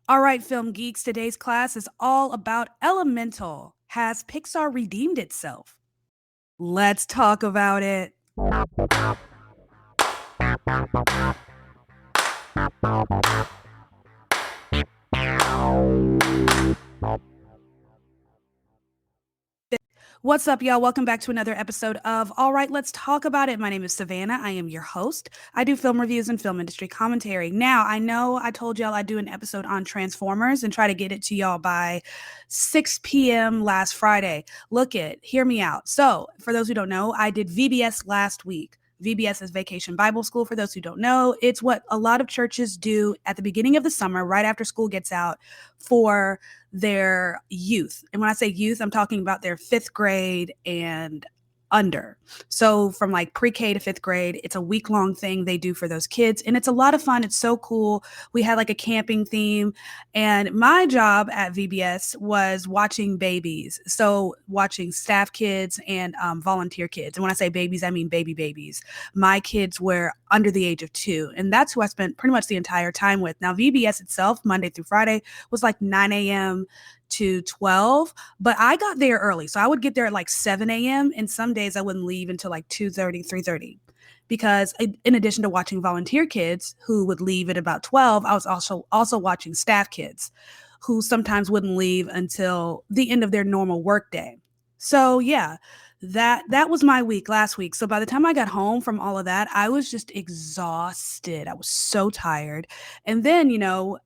All right, film geeks, today's class is all about Elemental. Has Pixar redeemed itself? Let's talk about it. What's up, y'all? Welcome back to another episode of All Right, Let's Talk About It. My name is Savannah. I am your host. I do film reviews and film industry commentary. Now, I know I told y'all I'd do an episode on Transformers and try to get it to y'all by 6 p.m. last Friday. Hear me out. So, for those who don't know, I did VBS last week. VBS is Vacation Bible School. For those who don't know, it's what a lot of churches do at the beginning of the summer, right after school gets out, for their youth. And when I say youth, I'm talking about their fifth grade and under. So from like pre-K to fifth grade, it's a week-long thing they do for those kids. And it's a lot of fun. It's so cool. We had like a camping theme. And my job at VBS was watching babies. So watching staff kids and volunteer kids. And when I say babies, I mean babies. My kids were under the age of 2. And that's who I spent pretty much the entire time with. Now, VBS itself, Monday through Friday, was like 9 a.m. to 12, but I got there early. So I would get there at like 7 a.m. and some days I wouldn't leave until like 2:30, 3:30. Because in addition to watching volunteer kids who would leave at about 12, I was also watching staff kids who sometimes wouldn't leave until the end of their normal workday. So yeah, that was my week last week. So by the time I got home from all of that, I was just exhausted. I was so tired. And then,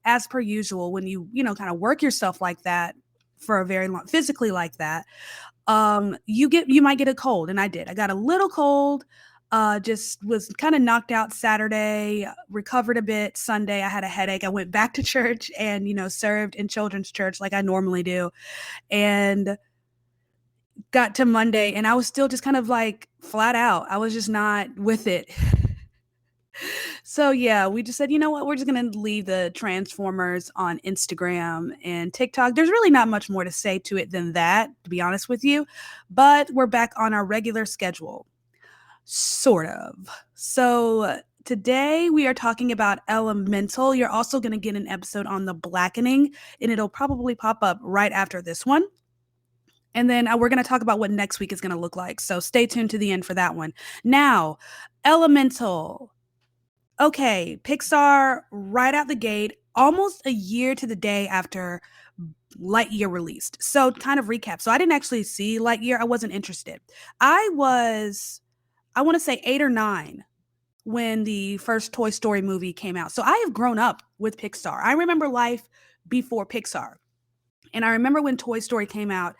as per usual, when you kind of work yourself like that for a very long, physically like that, you might get a cold. And I did. I got a little cold. Just was kind of knocked out Saturday, recovered a bit. Sunday, I had a headache. I went back to church and, served in children's church like I normally do. And got to Monday and I was still just kind of like flat out. I was just not with it. So yeah, we just said, you know what, we're just gonna leave the Transformers on Instagram and TikTok. There's really not much more to say to it than that, to be honest with you. But we're back on our regular schedule. Sort of. So today we are talking about Elemental. You're also gonna get an episode on the Blackening, and it'll probably pop up right after this one. And then we're going to talk about what next week is going to look like. So stay tuned to the end for that one. Now, Elemental. Okay, Pixar right out the gate, almost a year to the day after Lightyear released. So kind of recap. So I didn't actually see Lightyear. I wasn't interested. I want to say 8 or 9 when the first Toy Story movie came out. So I have grown up with Pixar. I remember life before Pixar. And I remember when Toy Story came out,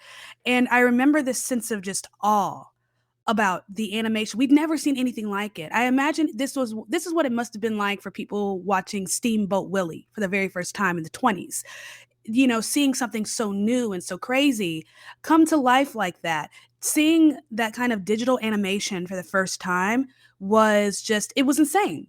and I remember this sense of just awe about the animation. We'd never seen anything like it. I imagine this is what it must have been like for people watching Steamboat Willie for the very first time in the 20s. Seeing something so new and so crazy come to life like that. Seeing that kind of digital animation for the first time it was insane.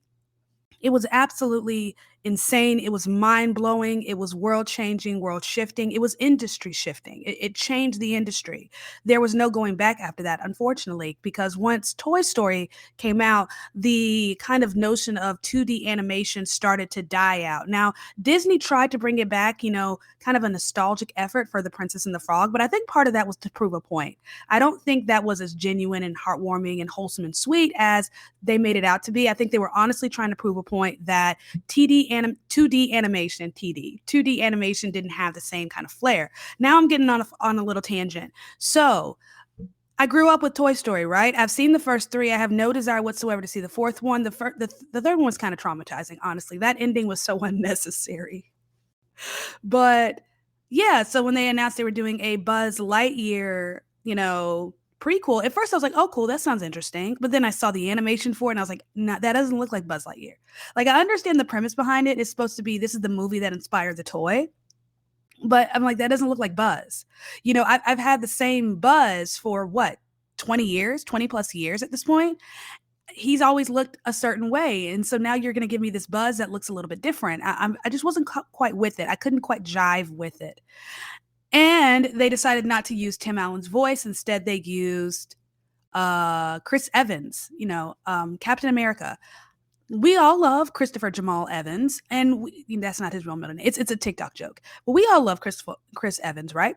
It was absolutely insane. It was mind-blowing. It was world-changing, world-shifting. It was industry shifting. It changed the industry. There was no going back after that, unfortunately, because once Toy Story came out, the kind of notion of 2D animation started to die out. Now, Disney tried to bring it back, kind of a nostalgic effort for The Princess and the Frog, but I think part of that was to prove a point. I don't think that was as genuine and heartwarming and wholesome and sweet as they made it out to be. I think they were honestly trying to prove a point that 2D animation didn't have the same kind of flair. Now I'm getting on a little tangent. So I grew up with Toy Story, right? I've seen the first 3. I have no desire whatsoever to see the fourth one. The third one was kind of traumatizing, honestly. That ending was so unnecessary. But yeah, so when they announced they were doing a Buzz Lightyear, prequel, at first I was like, oh, cool, that sounds interesting. But then I saw the animation for it and I was like, nah, that doesn't look like Buzz Lightyear. Like, I understand the premise behind it. It's supposed to be this is the movie that inspired the toy. But I'm like, that doesn't look like Buzz. I've had the same Buzz for what, 20 years, 20 plus years at this point. He's always looked a certain way. And so now you're going to give me this Buzz that looks a little bit different. I just wasn't quite with it. I couldn't quite jive with it. And they decided not to use Tim Allen's voice. Instead, they used Chris Evans, Captain America. We all love Christopher Jamal Evans, and that's not his real middle name. It's a TikTok joke. But we all love Chris Evans, right?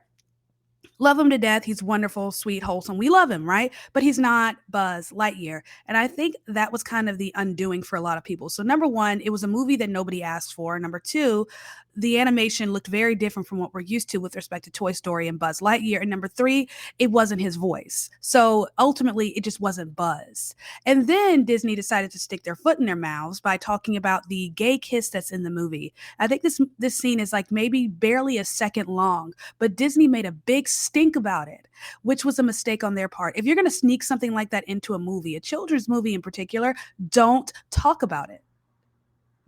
Love him to death. He's wonderful, sweet, wholesome. We love him, right? But he's not Buzz Lightyear. And I think that was kind of the undoing for a lot of people. So, number one, it was a movie that nobody asked for. Number two, the animation looked very different from what we're used to with respect to Toy Story and Buzz Lightyear. And number three, it wasn't his voice. So ultimately, it just wasn't Buzz. And then Disney decided to stick their foot in their mouths by talking about the gay kiss that's in the movie. I think this scene is like maybe barely a second long, but Disney made a big stink about it, which was a mistake on their part. If you're going to sneak something like that into a movie, a children's movie in particular, don't talk about it.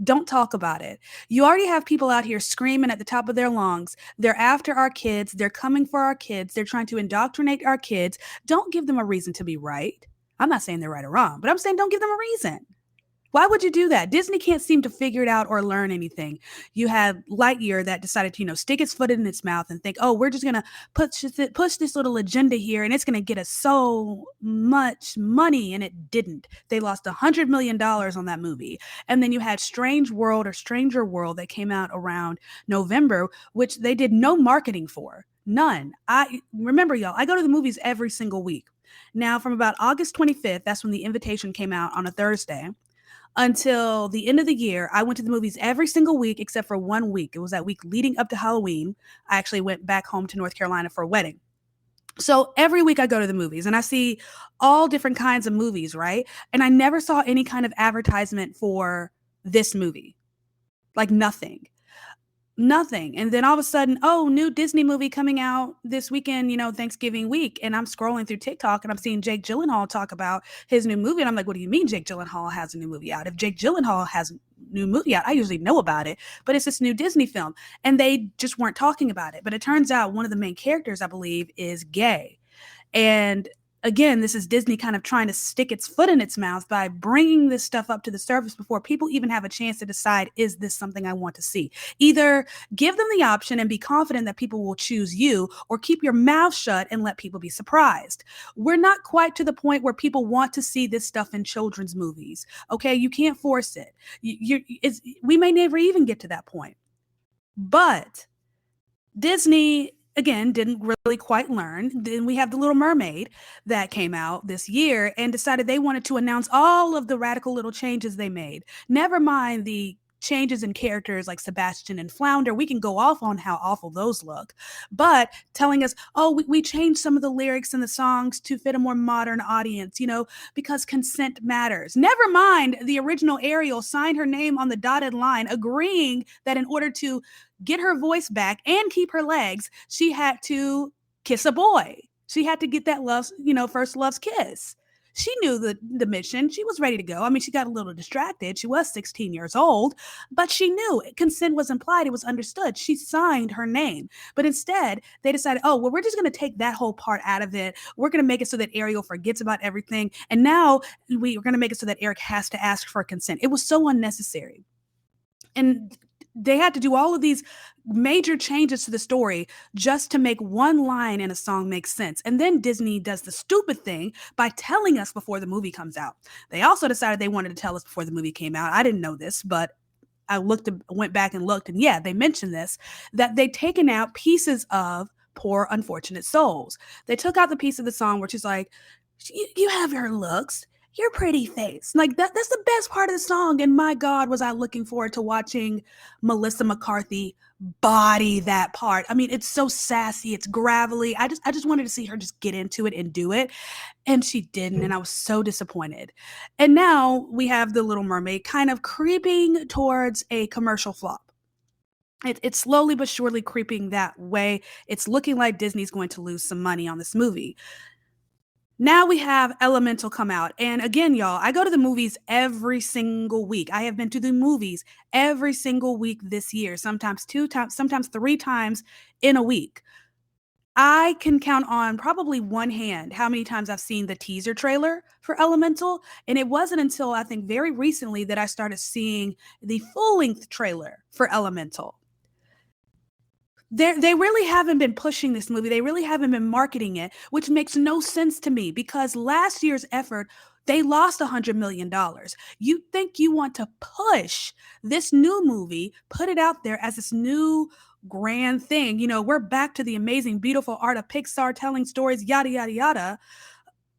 Don't talk about it. You already have people out here screaming at the top of their lungs. They're after our kids. They're coming for our kids. They're trying to indoctrinate our kids. Don't give them a reason to be right. I'm not saying they're right or wrong, but I'm saying don't give them a reason. Why would you do that? Disney can't seem to figure it out or learn anything. You had Lightyear that decided to, stick its foot in its mouth and think, oh, we're just going to push this little agenda here and it's going to get us so much money. And it didn't. They lost $100 million on that movie. And then you had Strange World or Stranger World that came out around November, which they did no marketing for. None. I remember, y'all, I go to the movies every single week. Now, from about August 25th, that's when the invitation came out on a Thursday, until the end of the year, I went to the movies every single week except for 1 week. It was that week leading up to Halloween. I actually went back home to North Carolina for a wedding. So every week I go to the movies and I see all different kinds of movies, right? And I never saw any kind of advertisement for this movie. Like nothing. Nothing. And then all of a sudden, oh, new Disney movie coming out this weekend, Thanksgiving week. And I'm scrolling through TikTok and I'm seeing Jake Gyllenhaal talk about his new movie. And I'm like, what do you mean Jake Gyllenhaal has a new movie out? If Jake Gyllenhaal has a new movie out, I usually know about it, but it's this new Disney film. And they just weren't talking about it. But it turns out one of the main characters, I believe, is gay. And again, this is Disney kind of trying to stick its foot in its mouth by bringing this stuff up to the surface before people even have a chance to decide, is this something I want to see? Either give them the option and be confident that people will choose you, or keep your mouth shut and let people be surprised. We're not quite to the point where people want to see this stuff in children's movies. Okay, you can't force it. We may never even get to that point. But Disney, again, didn't really quite learn. Then we have The Little Mermaid that came out this year and decided they wanted to announce all of the radical little changes they made. Never mind the changes in characters like Sebastian and Flounder. We can go off on how awful those look, but telling us, oh, we changed some of the lyrics and the songs to fit a more modern audience, because consent matters. Never mind the original Ariel signed her name on the dotted line, agreeing that in order to get her voice back and keep her legs, she had to kiss a boy. She had to get that first love's kiss. She knew the mission. She was ready to go. I mean, she got a little distracted. She was 16 years old, but she knew consent was implied. It was understood. She signed her name. But instead, they decided, oh, well, we're just going to take that whole part out of it. We're going to make it so that Ariel forgets about everything. And now we're going to make it so that Eric has to ask for consent. It was so unnecessary. And they had to do all of these major changes to the story just to make one line in a song make sense. And then Disney does the stupid thing by telling us before the movie comes out. They also decided they wanted to tell us before the movie came out. I didn't know this, but I went back and looked, and yeah, they mentioned this, that they'd taken out pieces of Poor Unfortunate Souls. They took out the piece of the song where she's like, you have your looks, your pretty face. Like that's the best part of the song. And my God, was I looking forward to watching Melissa McCarthy body that part. I mean, it's so sassy, it's gravelly. I just wanted to see her just get into it and do it. And she didn't. And I was so disappointed. And now we have The Little Mermaid kind of creeping towards a commercial flop. It's slowly but surely creeping that way. It's looking like Disney's going to lose some money on this movie. Now we have Elemental come out. And again, y'all, I go to the movies every single week. I have been to the movies every single week this year, sometimes 2 times, sometimes 3 times in a week. I can count on probably one hand how many times I've seen the teaser trailer for Elemental. And it wasn't until I think very recently that I started seeing the full-length trailer for Elemental. They really haven't been pushing this movie. They really haven't been marketing it, which makes no sense to me because last year's effort They lost $100 million. You think you want to push this new movie, put it out there as this new grand thing. We're back to the amazing, beautiful art of Pixar telling stories, yada, yada, yada.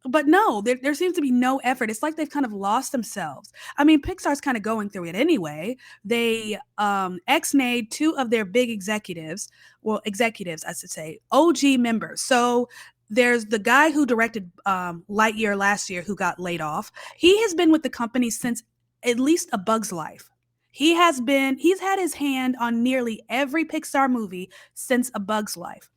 But no, there seems to be no effort. It's like they've kind of lost themselves. I mean, Pixar's kind of going through it anyway. They ex-nayed two of their big executives, well, executives, I should say, OG members. So there's the guy who directed Lightyear last year who got laid off. He has been with the company since at least A Bug's Life. He's had his hand on nearly every Pixar movie since A Bug's Life.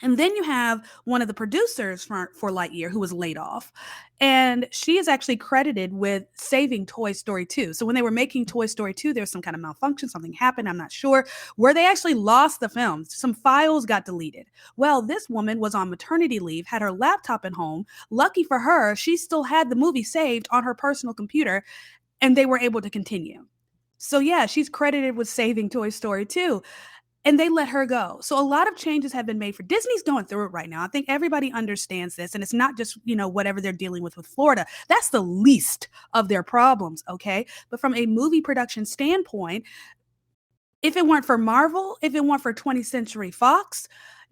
And then you have one of the producers for Lightyear who was laid off. And she is actually credited with saving Toy Story 2. So when they were making Toy Story 2, there was some kind of malfunction, something happened, I'm not sure, where they actually lost the films. Some files got deleted. Well, this woman was on maternity leave, had her laptop at home. Lucky for her, she still had the movie saved on her personal computer, and they were able to continue. So yeah, she's credited with saving Toy Story 2, and they let her go. So a lot of changes have been made for Disney's going through it right now. I think everybody understands this, and it's not just, whatever they're dealing with Florida. That's the least of their problems, okay? But from a movie production standpoint, if it weren't for Marvel, if it weren't for 20th Century Fox,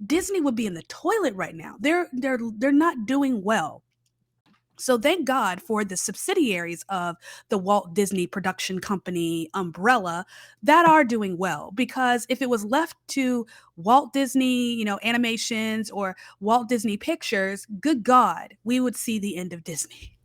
Disney would be in the toilet right now. They're not doing well. So thank God for the subsidiaries of the Walt Disney Production Company umbrella that are doing well. Because if it was left to Walt Disney, Animations or Walt Disney Pictures, good God, we would see the end of Disney.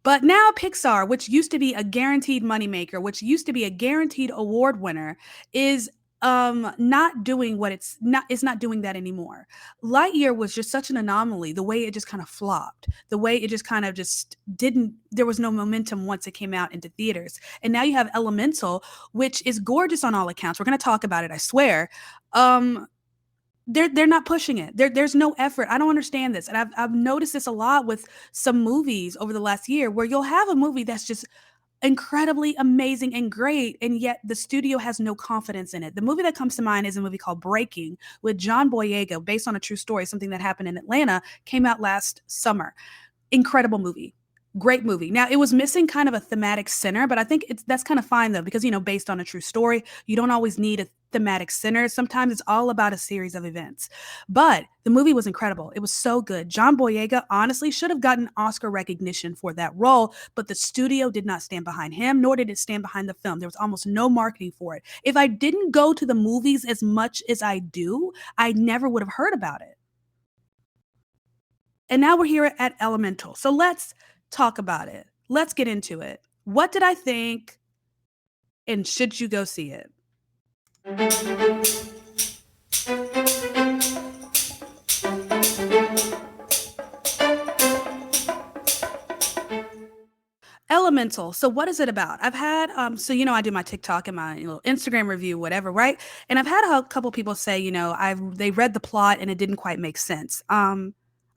But now Pixar, which used to be a guaranteed moneymaker, which used to be a guaranteed award winner, is not doing it's not doing that anymore. Lightyear was just such an anomaly, the way it just kind of flopped, the way it just kind of just didn't, there was no momentum once it came out into theaters. And now you have Elemental, which is gorgeous on all accounts. We're going to talk about it, I swear. They're not pushing it. There's no effort. I don't understand this. And I've noticed this a lot with some movies over the last year, where you'll have a movie that's just incredibly amazing and great, and yet the studio has no confidence in it. The movie that comes to mind is a movie called Breaking with John Boyega, based on a true story, something that happened in Atlanta, came out last summer. Incredible movie. Great movie. Now, it was missing kind of a thematic center, but I think that's kind of fine though, because based on a true story, you don't always need a thematic center. Sometimes it's all about a series of events. But the movie was incredible. It was so good. John Boyega honestly should have gotten Oscar recognition for that role, but the studio did not stand behind him, nor did it stand behind the film. There was almost no marketing for it. If I didn't go to the movies as much as I do, I never would have heard about it. And now we're here at Elemental. So let's talk about it. Let's get into it. What did I think? And should you go see it? Elemental. So what is it about? I've had I do my TikTok and my Instagram review, whatever, right? And I've had a couple people say, they read the plot and it didn't quite make sense.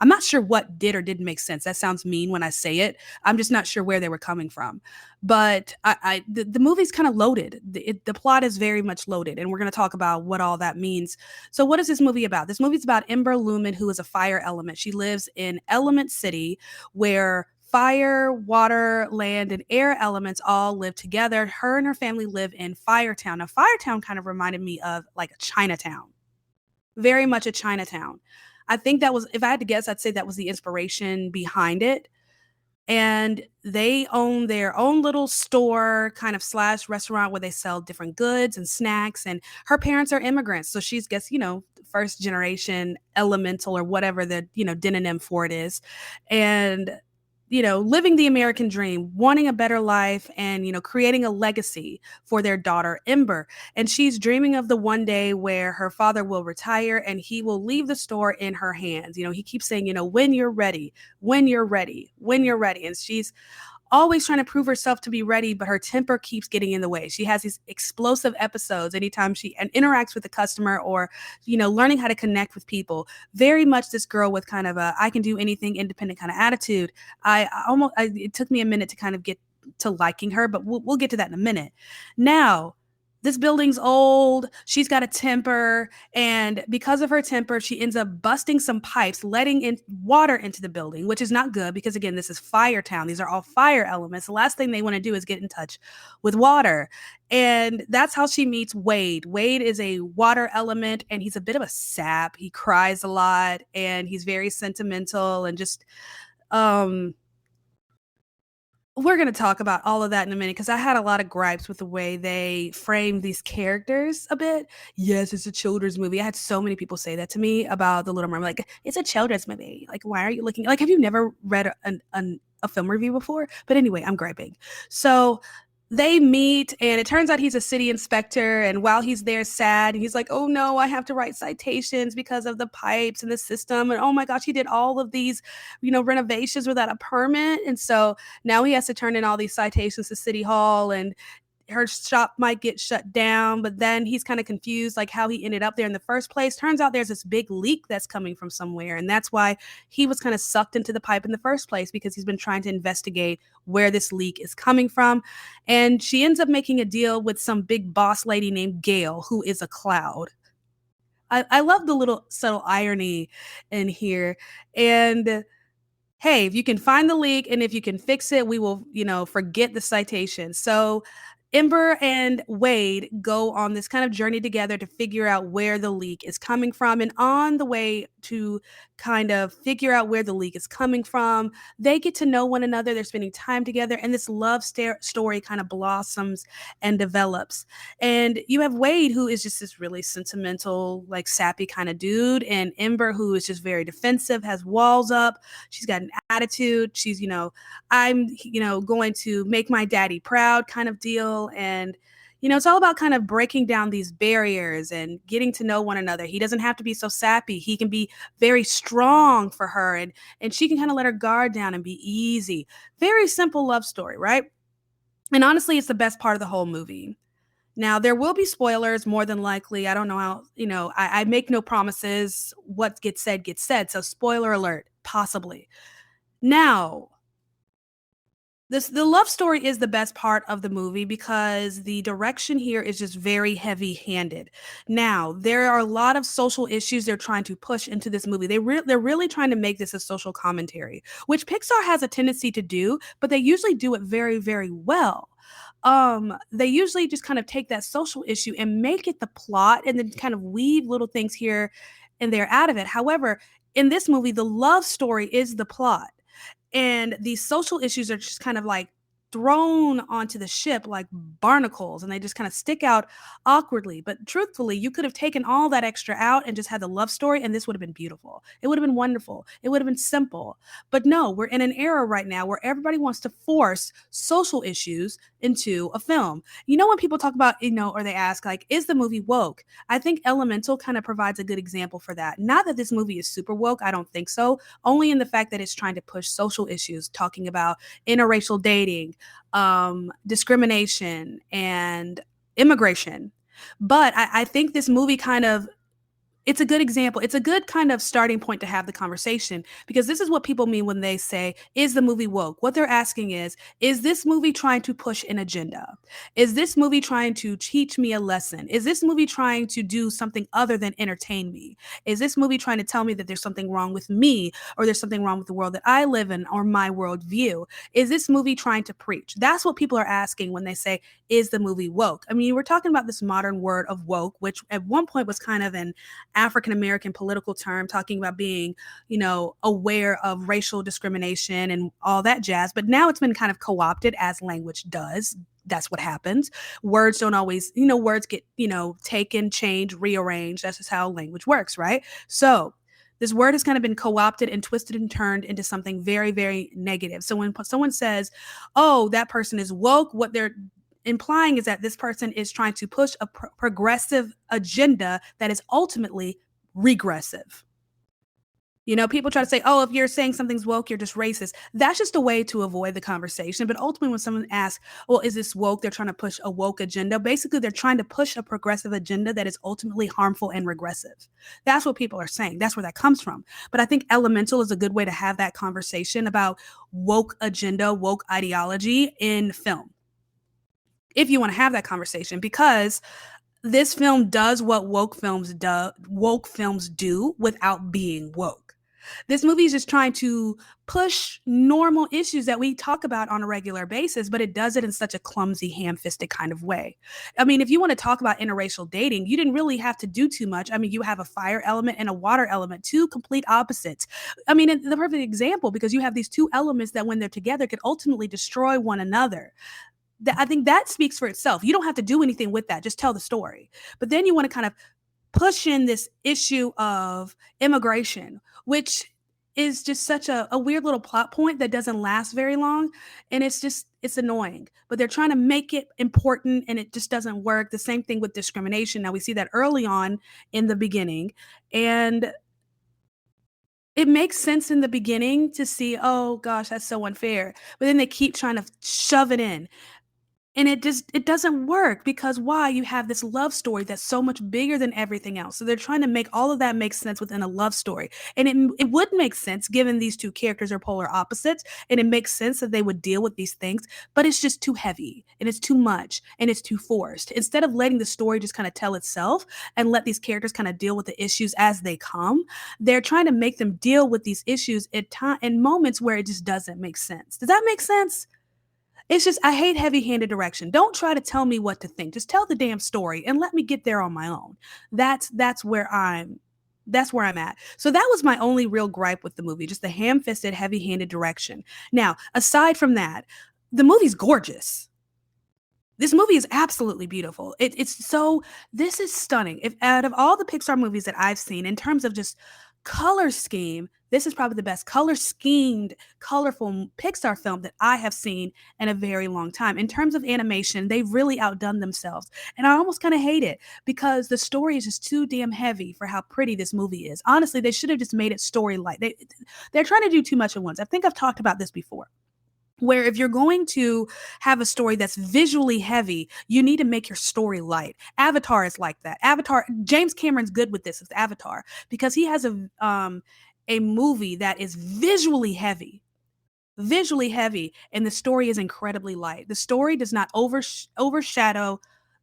I'm not sure what did or didn't make sense. That sounds mean when I say it. I'm just not sure where they were coming from. But the movie's kind of loaded. The plot is very much loaded, and we're going to talk about what all that means. So what is this movie about? This movie's about Ember Lumen, who is a fire element. She lives in Element City, where fire, water, land, and air elements all live together. Her and her family live in Firetown. Now, Firetown kind of reminded me of like a Chinatown. Very much a Chinatown. I think that was, if I had to guess, I'd say that was the inspiration behind it. And they own their own little store kind of / restaurant where they sell different goods and snacks. And her parents are immigrants. So she's, first generation elemental or whatever the, demonym for it is. And living the American dream, wanting a better life, and, creating a legacy for their daughter, Ember. And she's dreaming of the one day where her father will retire and he will leave the store in her hands. He keeps saying, when you're ready, when you're ready, when you're ready. And she's always trying to prove herself to be ready, but her temper keeps getting in the way. She has these explosive episodes anytime she interacts with a customer or, learning how to connect with people. Very much this girl with kind of a I can do anything independent kind of attitude. It took me a minute to kind of get to liking her, but we'll get to that in a minute. Now, this building's old. She's got a temper. And because of her temper, she ends up busting some pipes, letting in water into the building, which is not good because, again, this is Fire Town. These are all fire elements. The last thing they want to do is get in touch with water. And that's how she meets Wade. Wade is a water element and he's a bit of a sap. He cries a lot and he's very sentimental and just, um, we're going to talk about all of that in a minute because I had a lot of gripes with the way they frame these characters a bit. Yes, it's a children's movie. I had so many people say that to me about The Little Mermaid. Like, it's a children's movie. Like, why are you looking? Like, have you never read a film review before? But anyway, I'm griping. So they meet and it turns out he's a city inspector, and while he's there sad, he's like, oh no, I have to write citations because of the pipes and the system, and oh my gosh, he did all of these renovations without a permit, and so now he has to turn in all these citations to City Hall, and her shop might get shut down, but then he's kind of confused like how he ended up there in the first place. Turns out there's this big leak that's coming from somewhere, and that's why he was kind of sucked into the pipe in the first place, because he's been trying to investigate where this leak is coming from. And she ends up making a deal with some big boss lady named Gail, who is a cloud. I love the little subtle irony in here. And hey, if you can find the leak and if you can fix it, we will, forget the citation. So Ember and Wade go on this kind of journey together to figure out where the leak is coming from. And on the way to kind of figure out where the leak is coming from, they get to know one another. They're spending time together, and this love story kind of blossoms and develops. And you have Wade, who is just this really sentimental, like sappy kind of dude, and Ember, who is just very defensive, has walls up. She's got an attitude. She's, I'm, going to make my daddy proud kind of deal. And, it's all about kind of breaking down these barriers and getting to know one another. He doesn't have to be so sappy. He can be very strong for her, and she can kind of let her guard down and be easy. Very simple love story, right? And honestly, it's the best part of the whole movie. Now, there will be spoilers more than likely. I don't know how, I make no promises. What gets said gets said. So spoiler alert, possibly. Now, the love story is the best part of the movie because the direction here is just very heavy-handed. Now, there are a lot of social issues they're trying to push into this movie. They're really trying to make this a social commentary, which Pixar has a tendency to do, but they usually do it very, very well. They usually just kind of take that social issue and make it the plot and then kind of weave little things here and there out of it. However, in this movie, the love story is the plot. And these social issues are just kind of like thrown onto the ship like barnacles, and they just kind of stick out awkwardly. But truthfully, you could have taken all that extra out and just had the love story, and this would have been beautiful. It would have been wonderful. It would have been simple. But no, we're in an era right now where everybody wants to force social issues into a film. When people talk about, or they ask, like, is the movie woke? I think Elemental kind of provides a good example for that. Not that this movie is super woke, I don't think so, only in the fact that it's trying to push social issues, talking about interracial dating, discrimination, and immigration. But I think this movie it's a good example. It's a good kind of starting point to have the conversation, because this is what people mean when they say, is the movie woke? What they're asking is this movie trying to push an agenda? Is this movie trying to teach me a lesson? Is this movie trying to do something other than entertain me? Is this movie trying to tell me that there's something wrong with me, or there's something wrong with the world that I live in, or my worldview? Is this movie trying to preach? That's what people are asking when they say, is the movie woke? I mean, we're talking about this modern word of woke, which at one point was kind of an African-American political term, talking about being, aware of racial discrimination and all that jazz. But now it's been kind of co-opted, as language does. That's what happens. Words don't always, words get, taken, changed, rearranged. That's just how language works, right? So this word has kind of been co-opted and twisted and turned into something very, very negative. So when someone says, oh, that person is woke, what they're implying is that this person is trying to push a progressive agenda that is ultimately regressive. People try to say, oh, if you're saying something's woke, you're just racist. That's just a way to avoid the conversation. But ultimately, when someone asks, well, is this woke? They're trying to push a woke agenda. Basically, they're trying to push a progressive agenda that is ultimately harmful and regressive. That's what people are saying. That's where that comes from. But I think Elemental is a good way to have that conversation about woke agenda, woke ideology in film. if you want to have that conversation, because this film does what woke films do without being woke. This movie is just trying to push normal issues that we talk about on a regular basis, but it does it in such a clumsy, ham-fisted kind of way. I mean, if you want to talk about interracial dating, you didn't really have to do too much. I mean, you have a fire element and a water element, two complete opposites. I mean, the perfect example, because you have these two elements that when they're together could ultimately destroy one another. I think that speaks for itself. You don't have to do anything with that. Just tell the story. But then you want to kind of push in this issue of immigration, which is just such a weird little plot point that doesn't last very long. And it's annoying. But they're trying to make it important and it just doesn't work. The same thing with discrimination. Now we see that early on in the beginning. And it makes sense in the beginning to see, oh gosh, that's so unfair. But then they keep trying to shove it in. And it doesn't work because why? You have this love story that's so much bigger than everything else. So they're trying to make all of that make sense within a love story. And it would make sense given these two characters are polar opposites, and it makes sense that they would deal with these things, but it's just too heavy and it's too much and it's too forced. Instead of letting the story just kind of tell itself and let these characters kind of deal with the issues as they come, they're trying to make them deal with these issues at time in moments where it just doesn't make sense. Does that make sense? It's just I hate heavy-handed direction. Don't try to tell me what to think. Just tell the damn story and let me get there on my own. That's where I'm at. So that was my only real gripe with the movie, just the ham-fisted, heavy-handed direction. Now, aside from that, the movie's gorgeous. This movie is absolutely beautiful. This is stunning. If out of all the Pixar movies that I've seen in terms of just color scheme, this is probably the best color schemed, colorful Pixar film that I have seen in a very long time. In terms of animation, they've really outdone themselves. And I almost kind of hate it because the story is just too damn heavy for how pretty this movie is. Honestly, they should have just made it story light. They're trying to do too much at once. I think I've talked about this before, where if you're going to have a story that's visually heavy, you need to make your story light. Avatar is like that. Avatar, James Cameron's good with this with Avatar because he has a movie that is visually heavy, and the story is incredibly light. The story does not overshadow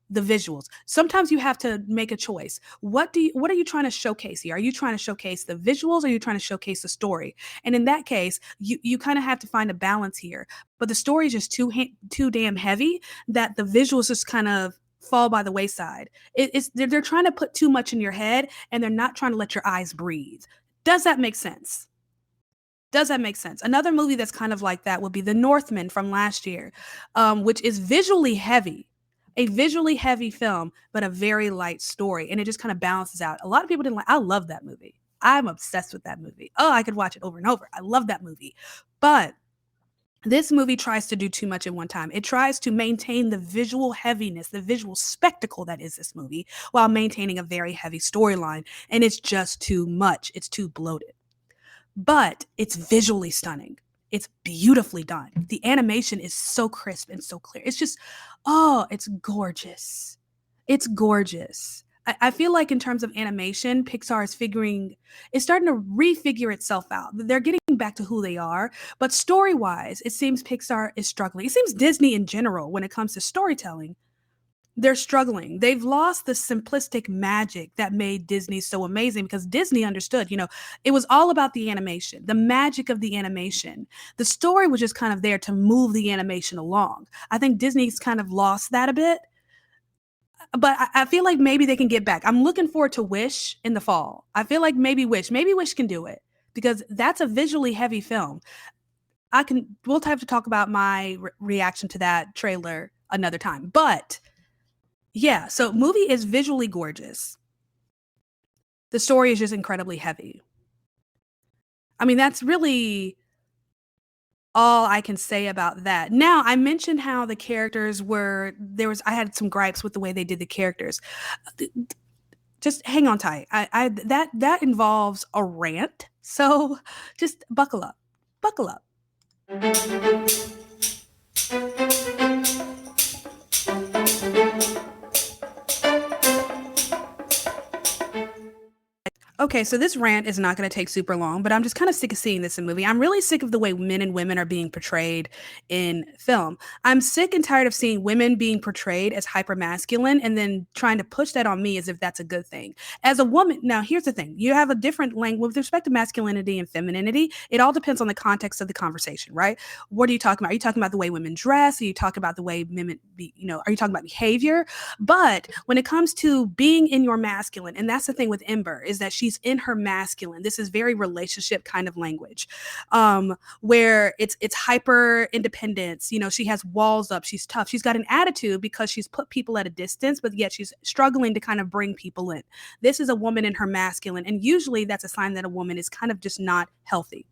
the visuals. Sometimes you have to make a choice. What are you trying to showcase here? Are you trying to showcase the visuals or are you trying to showcase the story? And in that case, you kind of have to find a balance here. But the story is just too damn heavy that the visuals just kind of fall by the wayside. They're trying to put too much in your head and they're not trying to let your eyes breathe. Does that make sense? Does that make sense? Another movie that's kind of like that would be The Northman from last year, which is visually heavy. A visually heavy film, but a very light story. And it just kind of balances out. A lot of people didn't like, I love that movie. I'm obsessed with that movie. Oh, I could watch it over and over. I love that movie. But this movie tries to do too much at one time. It tries to maintain the visual heaviness, the visual spectacle that is this movie, while maintaining a very heavy storyline. And it's just too much. It's too bloated. But it's visually stunning. It's beautifully done. The animation is so crisp and so clear. It's just, oh, it's gorgeous. It's gorgeous. I feel like in terms of animation, Pixar is starting to refigure itself out. They're getting back to who they are, but story-wise, it seems Pixar is struggling. It seems Disney in general, when it comes to storytelling, they're struggling. They've lost the simplistic magic that made Disney so amazing because Disney understood, it was all about the animation, the magic of the animation. The story was just kind of there to move the animation along. I think Disney's kind of lost that a bit, but I feel like maybe they can get back. I'm looking forward to Wish in the fall. I feel like maybe Wish can do it because that's a visually heavy film. We'll have to talk about my reaction to that trailer another time, but yeah, so movie is visually gorgeous. The story is just incredibly heavy. I mean, that's really all I can say about that. Now, I mentioned how the characters I had some gripes with the way they did the characters. Just hang on tight. That involves a rant. So just buckle up. Buckle up. Okay, so this rant is not going to take super long, but I'm just kind of sick of seeing this in movie. I'm really sick of the way men and women are being portrayed in film. I'm sick and tired of seeing women being portrayed as hyper masculine and then trying to push that on me as if that's a good thing. As a woman, now here's the thing: you have a different language with respect to masculinity and femininity. It all depends on the context of the conversation, right? What are you talking about? Are you talking about the way women dress? Are you talking about the way women be, are you talking about behavior? But when it comes to being in your masculine, and that's the thing with Ember, is that she's in her masculine. This is very relationship kind of language, where it's hyper independence. She has walls up. She's tough. She's got an attitude because she's put people at a distance, but yet she's struggling to kind of bring people in. This is a woman in her masculine, and usually that's a sign that a woman is kind of just not healthy.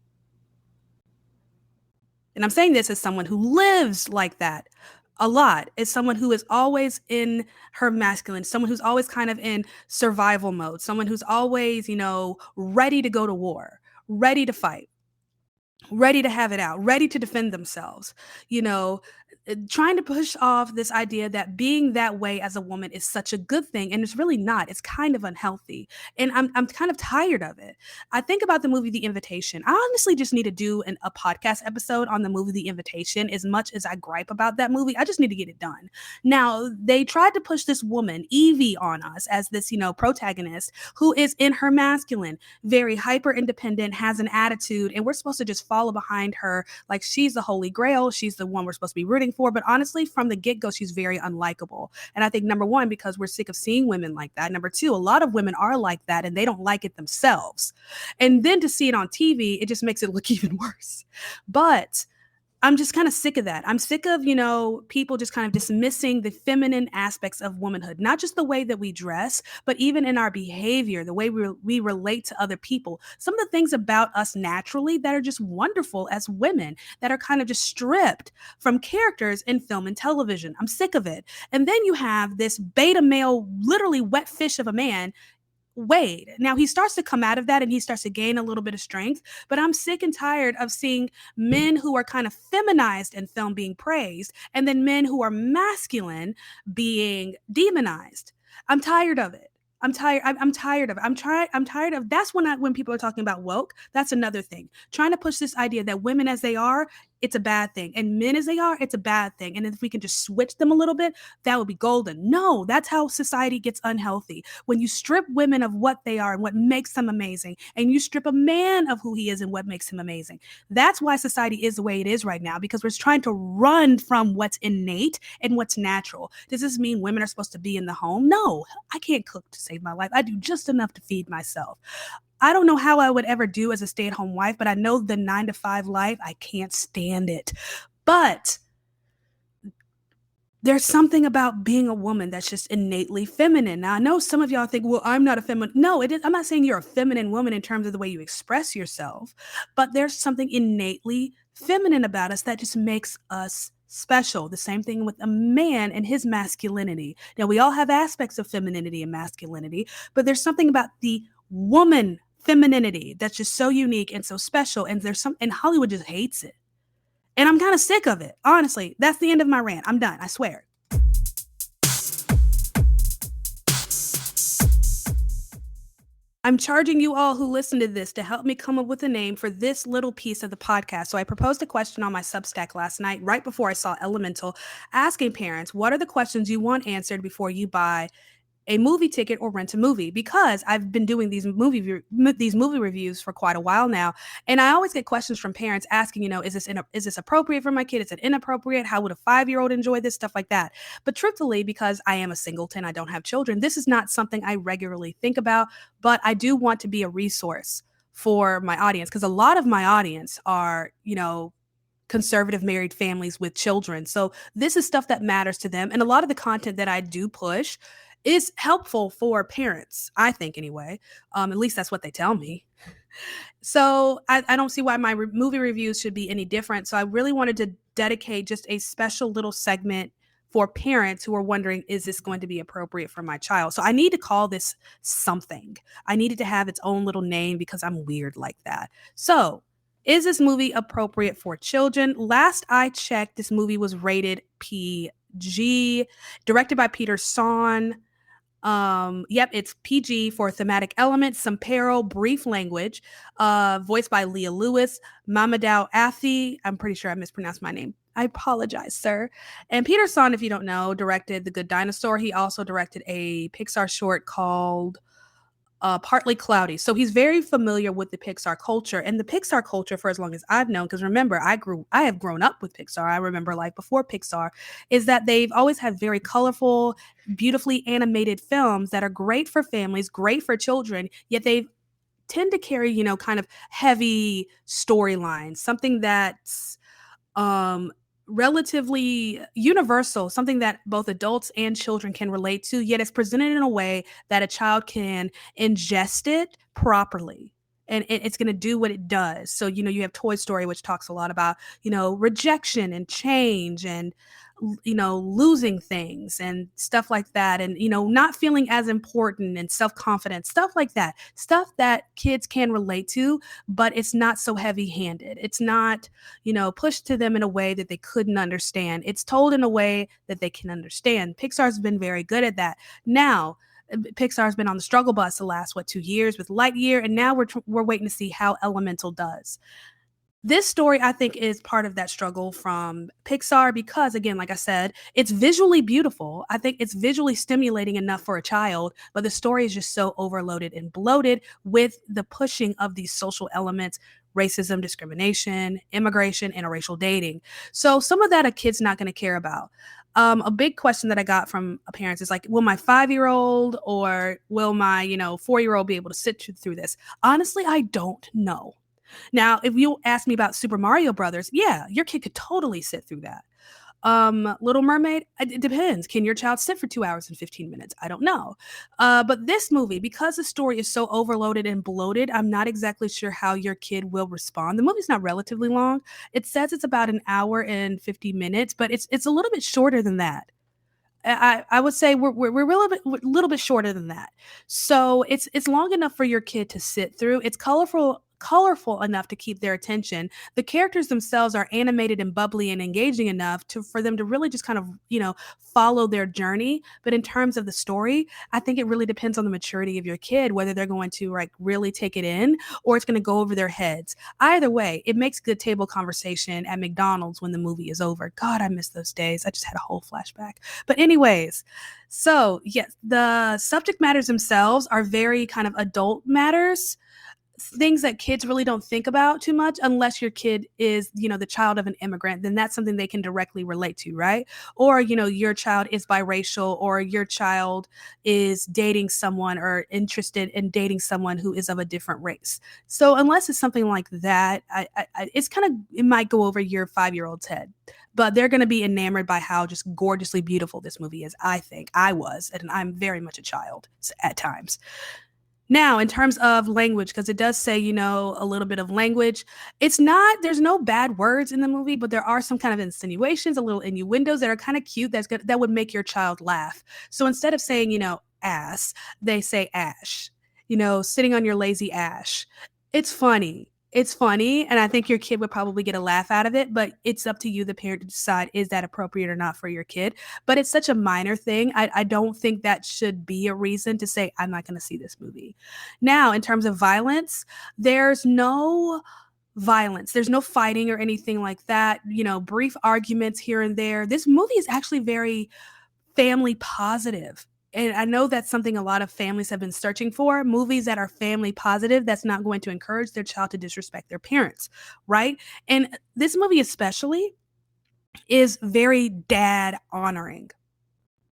And I'm saying this as someone who lives like that a lot, as someone who is always in her masculine, someone who's always kind of in survival mode, someone who's always, ready to go to war, ready to fight, ready to have it out, ready to defend themselves, you know, trying to push off this idea that being that way as a woman is such a good thing. And it's really not. It's kind of unhealthy. And I'm kind of tired of it. I think about the movie The Invitation. I honestly just need to do a podcast episode on the movie The Invitation. As much as I gripe about that movie, I just need to get it done. Now, they tried to push this woman, Evie, on us as this, protagonist who is in her masculine, very hyper independent, has an attitude, and we're supposed to just follow behind her like she's the holy grail. She's the one we're supposed to be rooting for. But honestly, from the get-go, she's very unlikable. And I think number one, because we're sick of seeing women like that. Number two, a lot of women are like that and they don't like it themselves. And then to see it on TV, it just makes it look even worse. But I'm just kind of sick of that. I'm sick of, people just kind of dismissing the feminine aspects of womanhood, not just the way that we dress, but even in our behavior, the way we relate to other people. Some of the things about us naturally that are just wonderful as women that are kind of just stripped from characters in film and television. I'm sick of it. And then you have this beta male, literally wet fish of a man, Wade. Now he starts to come out of that and he starts to gain a little bit of strength, but I'm sick and tired of seeing men who are kind of feminized in film being praised and then men who are masculine being demonized. I'm tired of it. I'm tired. I'm tired of it. I'm tired of. That's when people are talking about woke. That's another thing. Trying to push this idea that women as they are, it's a bad thing, and men as they are, it's a bad thing. And if we can just switch them a little bit, that would be golden. No, that's how society gets unhealthy. When you strip women of what they are and what makes them amazing, and you strip a man of who he is and what makes him amazing. That's why society is the way it is right now, because we're trying to run from what's innate and what's natural. Does this mean women are supposed to be in the home? No, I can't cook to save my life. I do just enough to feed myself. I don't know how I would ever do as a stay-at-home wife, but I know the 9 to 5 life, I can't stand it. But there's something about being a woman that's just innately feminine. Now, I know some of y'all think, well, I'm not a feminine. No, I'm not saying you're a feminine woman in terms of the way you express yourself, but there's something innately feminine about us that just makes us special. The same thing with a man and his masculinity. Now, we all have aspects of femininity and masculinity, but there's something about the woman femininity that's just so unique and so special. And and Hollywood just hates it. And I'm kind of sick of it. Honestly, that's the end of my rant. I'm done. I swear. I'm charging you all who listen to this to help me come up with a name for this little piece of the podcast. So I proposed a question on my Substack last night, right before I saw Elemental, asking parents, what are the questions you want answered before you buy a movie ticket or rent a movie, because I've been doing these movie reviews for quite a while now, and I always get questions from parents asking, is this appropriate for my kid? Is it inappropriate? How would a 5-year-old enjoy this? Stuff like that. But truthfully, because I am a singleton, I don't have children, this is not something I regularly think about, but I do want to be a resource for my audience, because a lot of my audience are, conservative married families with children. So this is stuff that matters to them. And a lot of the content that I do push is helpful for parents, I think anyway. At least that's what they tell me. So I don't see why my movie reviews should be any different. So I really wanted to dedicate just a special little segment for parents who are wondering, is this going to be appropriate for my child? So I need to call this something. I needed to have its own little name because I'm weird like that. So is this movie appropriate for children? Last I checked, this movie was rated PG, directed by Peter Sohn. Yep, it's PG for thematic elements, some peril, brief language, voiced by Leah Lewis, Mamadou Athie. I'm pretty sure I mispronounced my name. I apologize, sir. And Peter Son, if you don't know, directed The Good Dinosaur. He also directed a Pixar short called Partly Cloudy. So he's very familiar with the Pixar culture and the Pixar culture for as long as I've known. Because remember, I have grown up with Pixar. I remember life before Pixar. Is that they've always had very colorful, beautifully animated films that are great for families, great for children. Yet they tend to carry, kind of heavy storylines, something that's um relatively universal, something that both adults and children can relate to, yet it's presented in a way that a child can ingest it properly. And it's going to do what it does. So, you have Toy Story, which talks a lot about, rejection and change and, losing things and stuff like that. And, not feeling as important and self confidence, stuff like that. Stuff that kids can relate to, but it's not so heavy handed. It's not, pushed to them in a way that they couldn't understand. It's told in a way that they can understand. Pixar's been very good at that. Now, Pixar's been on the struggle bus the last 2 years with Lightyear, and now we're waiting to see how Elemental does. This story, I think, is part of that struggle from Pixar because, again, like I said, it's visually beautiful. I think it's visually stimulating enough for a child, but the story is just so overloaded and bloated with the pushing of these social elements: racism, discrimination, immigration, interracial dating. So some of that a kid's not going to care about. A big question that I got from parents is like, will my 5-year-old or will my, 4-year-old be able to sit through this? Honestly, I don't know. Now, if you ask me about Super Mario Brothers, yeah, your kid could totally sit through that. Little Mermaid, it depends. Can your child sit for 2 hours and 15 minutes? I don't know. But this movie, because the story is so overloaded and bloated, I'm not exactly sure how your kid will respond. The movie's not relatively long. It says it's about an hour and 50 minutes, but it's a little bit shorter than that. I would say we're a little bit shorter than that. So it's long enough for your kid to sit through. It's colorful enough to keep their attention. The characters themselves are animated and bubbly and engaging enough for them to really just kind of, follow their journey. But in terms of the story, I think it really depends on the maturity of your kid, whether they're going to like really take it in or it's going to go over their heads. Either way, it makes good table conversation at McDonald's when the movie is over. God, I miss those days. I just had a whole flashback. But anyways, so yes, the subject matters themselves are very kind of adult matters, things that kids really don't think about too much unless your kid is, the child of an immigrant. Then that's something they can directly relate to, right? Or, your child is biracial or your child is dating someone or interested in dating someone who is of a different race. So unless it's something like that, it might go over your 5-year-old's head. But they're going to be enamored by how just gorgeously beautiful this movie is. I think I was, and I'm very much a child at times. Now, in terms of language, because it does say, a little bit of language, there's no bad words in the movie, but there are some kind of insinuations, a little innuendos that are kind of cute that would make your child laugh. So instead of saying, ass, they say ash, sitting on your lazy ash. It's funny. It's funny, and I think your kid would probably get a laugh out of it, but it's up to you, the parent, to decide is that appropriate or not for your kid. But it's such a minor thing. I don't think that should be a reason to say, I'm not going to see this movie. Now, in terms of violence, there's no violence. There's no fighting or anything like that. Brief arguments here and there. This movie is actually very family positive. And I know that's something a lot of families have been searching for, movies that are family positive, that's not going to encourage their child to disrespect their parents, right? And this movie especially is very dad honoring.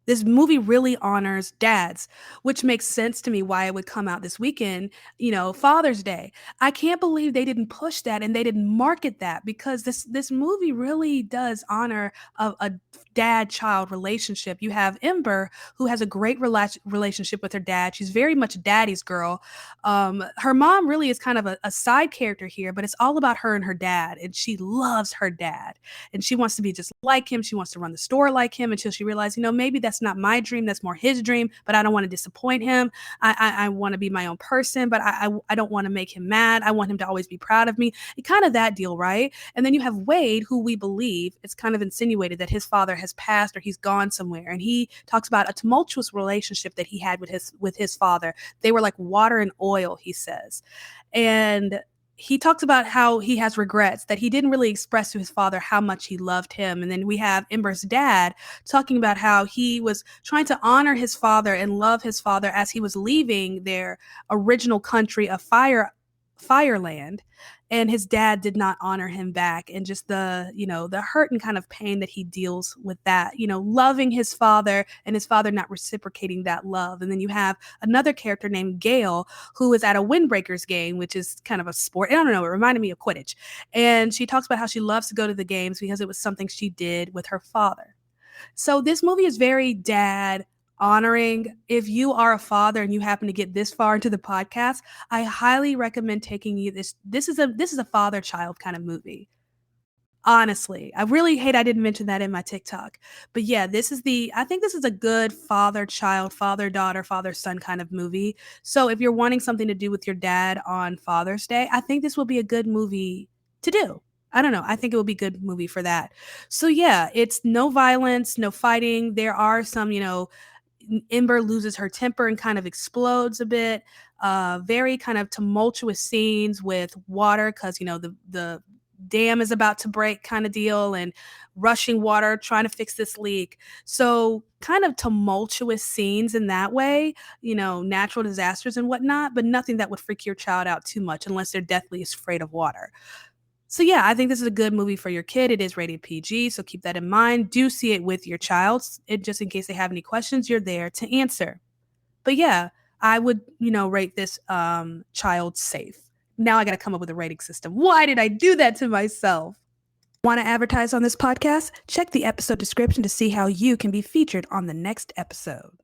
This movie really honors dads, which makes sense to me why it would come out this weekend, Father's Day. I can't believe they didn't push that and they didn't market that because this movie really does honor a dad-child relationship. You have Ember, who has a great relationship with her dad. She's very much daddy's girl. Her mom really is kind of a side character here, but it's all about her and her dad, and she loves her dad, and she wants to be just like him. She wants to run the store like him until she realized, maybe that's that's not my dream. That's more his dream, but I don't want to disappoint him. I want to be my own person, but I don't want to make him mad. I want him to always be proud of me. Kind of that deal, right? And then you have Wade, who we believe it's kind of insinuated that his father has passed or he's gone somewhere. And he talks about a tumultuous relationship that he had with his father. They were like water and oil, he says. And he talks about how he has regrets that he didn't really express to his father how much he loved him. And then we have Ember's dad talking about how he was trying to honor his father and love his father as he was leaving their original country of Fireland, and his dad did not honor him back, and just the hurt and kind of pain that he deals with that, loving his father and his father not reciprocating that love. And then you have another character named Gail, who is at a Windbreakers game, which is kind of a sport. I don't know, it reminded me of Quidditch. And she talks about how she loves to go to the games because it was something she did with her father. So this movie is very dad honoring. If you are a father and you happen to get this far into the podcast, I highly recommend taking you this. This is a father-child kind of movie. Honestly, I really hate I didn't mention that in my TikTok. But yeah, I think this is a good father-child, father-daughter, father-son kind of movie. So if you're wanting something to do with your dad on Father's Day, I think this will be a good movie to do. I don't know. I think it will be a good movie for that. So yeah, it's no violence, no fighting. There are some, Ember loses her temper and kind of explodes a bit. Very kind of tumultuous scenes with water because, the dam is about to break kind of deal, and rushing water, trying to fix this leak. So kind of tumultuous scenes in that way, natural disasters and whatnot, but nothing that would freak your child out too much unless they're deathly afraid of water. So yeah, I think this is a good movie for your kid. It is rated PG, so keep that in mind. Do see it with your child. Just in case they have any questions, you're there to answer. But yeah, I would, rate this child safe. Now I got to come up with a rating system. Why did I do that to myself? Want to advertise on this podcast? Check the episode description to see how you can be featured on the next episode.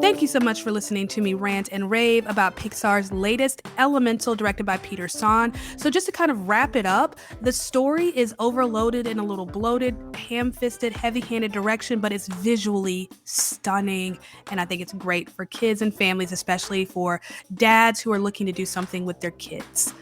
Thank you so much for listening to me rant and rave about Pixar's latest Elemental, directed by Peter Sohn. So just to kind of wrap it up, the story is overloaded and a little bloated, ham-fisted, heavy-handed direction, but it's visually stunning. And I think it's great for kids and families, especially for dads who are looking to do something with their kids.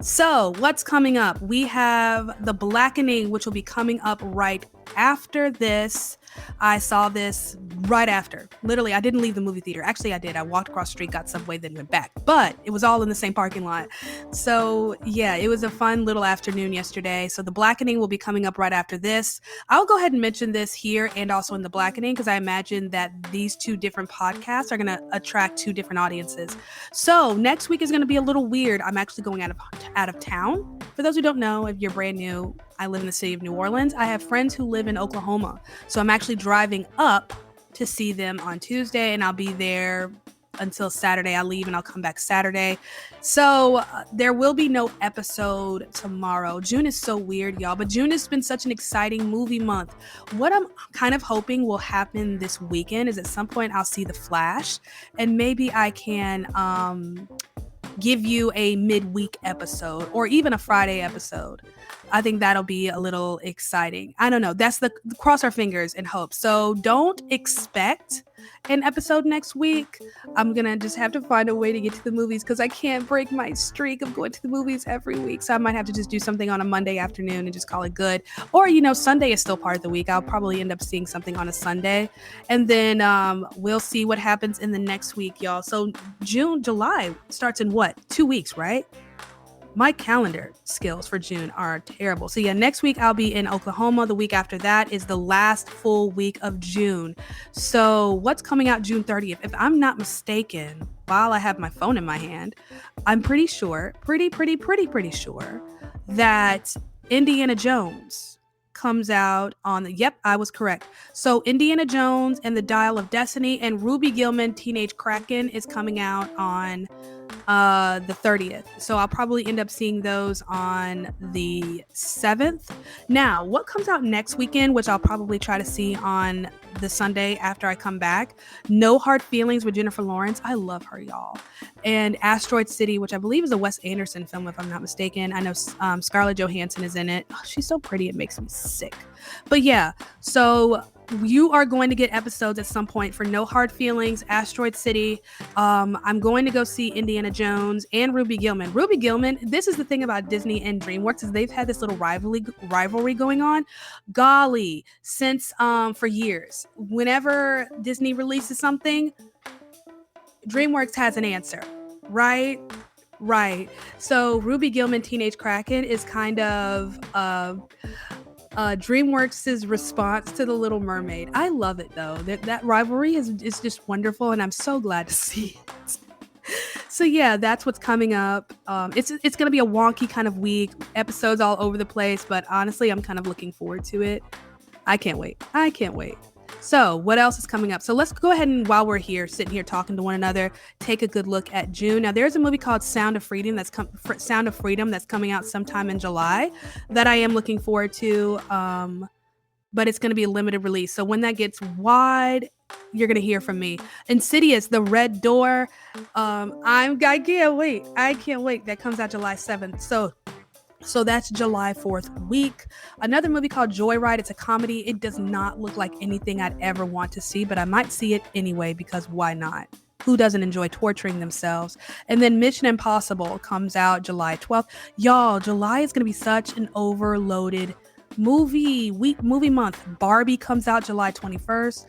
So what's coming up? We have The Blackening, which will be coming up right after this. I saw this right after. Literally, I didn't leave the movie theater. Actually, I did. I walked across the street, got Subway, then went back. But it was all in the same parking lot. So yeah, it was a fun little afternoon yesterday. So The Blackening will be coming up right after this. I'll go ahead and mention this here and also in The Blackening because I imagine that these two different podcasts are going to attract two different audiences. So next week is going to be a little weird. I'm actually going out of town. For those who don't know, if you're brand new, I live in the city of New Orleans. I have friends who live in Oklahoma. So I'm actually driving up to see them on Tuesday, and I'll be there until Saturday. I'll leave and I'll come back Saturday. So there will be no episode tomorrow. June is so weird, y'all, but June has been such an exciting movie month. What I'm kind of hoping will happen this weekend is at some point I'll see The Flash, and maybe I can give you a midweek episode or even a Friday episode. I think that'll be a little exciting. I don't know. That's the cross our fingers and hope. So don't expect an episode next week. I'm going to just have to find a way to get to the movies because I can't break my streak of going to the movies every week. So I might have to just do something on a Monday afternoon and just call it good. Or, Sunday is still part of the week. I'll probably end up seeing something on a Sunday. And then we'll see what happens in the next week, y'all. So July starts in what? 2 weeks, right? My calendar skills for June are terrible. So yeah, next week I'll be in Oklahoma. The week after that is the last full week of June. So what's coming out June 30th? If I'm not mistaken, while I have my phone in my hand, I'm pretty sure that Indiana Jones comes out on I was correct. So Indiana Jones and the Dial of Destiny and Ruby Gillman Teenage Kraken is coming out on the 30th. So I'll probably end up seeing those on the 7th. Now, what comes out next weekend, which I'll probably try to see on the Sunday after I come back? No Hard Feelings with Jennifer Lawrence. I love her, y'all. And Asteroid City, which I believe is a Wes Anderson film, if I'm not mistaken. I know Scarlett Johansson is in it. Oh, she's so pretty, it makes me sick. But yeah, so you are going to get episodes at some point for No Hard Feelings, Asteroid City. I'm going to go see Indiana Jones and Ruby Gillman. Ruby Gillman, this is the thing about Disney and DreamWorks, is they've had this little rivalry going on. Golly, since for years. Whenever Disney releases something, DreamWorks has an answer, right? Right. So Ruby Gillman, Teenage Kraken is kind of DreamWorks' response to The Little Mermaid. I love it though. That rivalry is just wonderful, and I'm so glad to see it. So yeah, that's what's coming up. It's gonna be a wonky kind of week, episodes all over the place, but honestly, I'm kind of looking forward to it. I can't wait. So what else is coming up? So let's go ahead and, while we're here, sitting here talking to one another, take a good look at June. Now there's a movie called Sound of Freedom that's coming out sometime in July that I am looking forward to. But it's going to be a limited release. So when that gets wide, you're going to hear from me. Insidious, The Red Door. I can't wait. That comes out July 7th. So that's July 4th week. Another movie called Joyride. It's a comedy. It does not look like anything I'd ever want to see, but I might see it anyway because why not? Who doesn't enjoy torturing themselves? And then Mission Impossible comes out July 12th. Y'all, July is going to be such an overloaded movie month. Barbie comes out July 21st.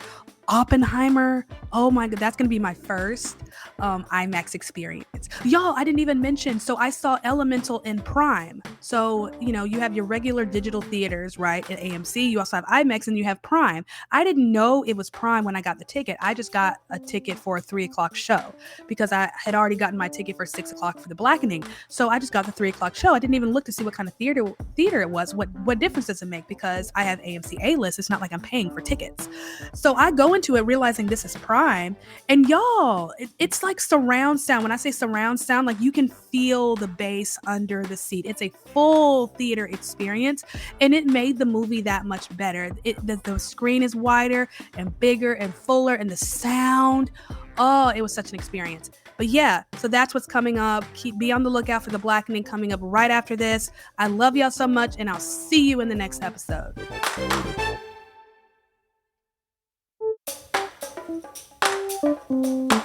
Oppenheimer, oh my god, that's gonna be my first IMAX experience. Y'all, I didn't even mention, so I saw Elemental in Prime. So, you have your regular digital theaters, right, at AMC. You also have IMAX and you have Prime. I didn't know it was Prime when I got the ticket. I just got a ticket for a 3:00 show because I had already gotten my ticket for 6:00 for The Blackening. So I just got the 3:00 show. I didn't even look to see what kind of theater it was. What difference does it make? Because I have AMC A-list. It's not like I'm paying for tickets. So I go into it realizing this is Prime, and y'all, it's like surround sound. When I say surround sound, like you can feel the bass under the seat. It's a full theater experience, and it made the movie that much better. The screen is wider and bigger and fuller, and the sound, it was such an experience. But yeah, so that's what's coming up. Be on the lookout for The Blackening coming up right after this. I love y'all so much, and I'll see you in the next episode. Thank you.